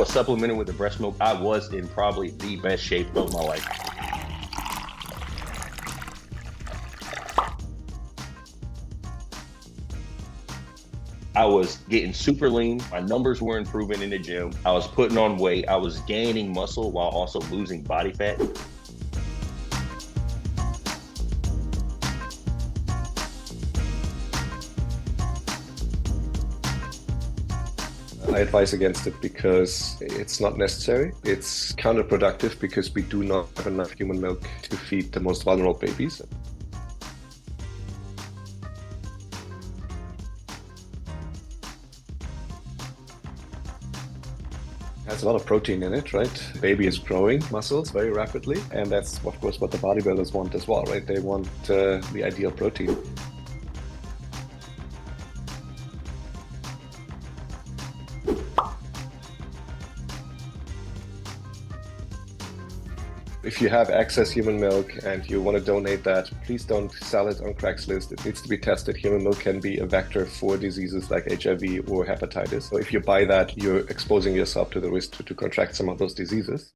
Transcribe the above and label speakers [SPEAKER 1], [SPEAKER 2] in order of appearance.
[SPEAKER 1] was supplementing with the breast milk, I was in probably the best shape of my life. I was getting super lean. My numbers were improving in the gym. I was putting on weight. I was gaining muscle while also losing body fat.
[SPEAKER 2] I advise against it because it's not necessary. It's counterproductive because we do not have enough human milk to feed the most vulnerable babies. It has a lot of protein in it, right? Baby is growing muscles very rapidly, and that's of course what the bodybuilders want as well, right? They want the ideal protein. If you have excess human milk and you want to donate that, please don't sell it on Craigslist. It needs to be tested. Human milk can be a vector for diseases like HIV or hepatitis. So if you buy that, you're exposing yourself to the risk to contract some of those diseases.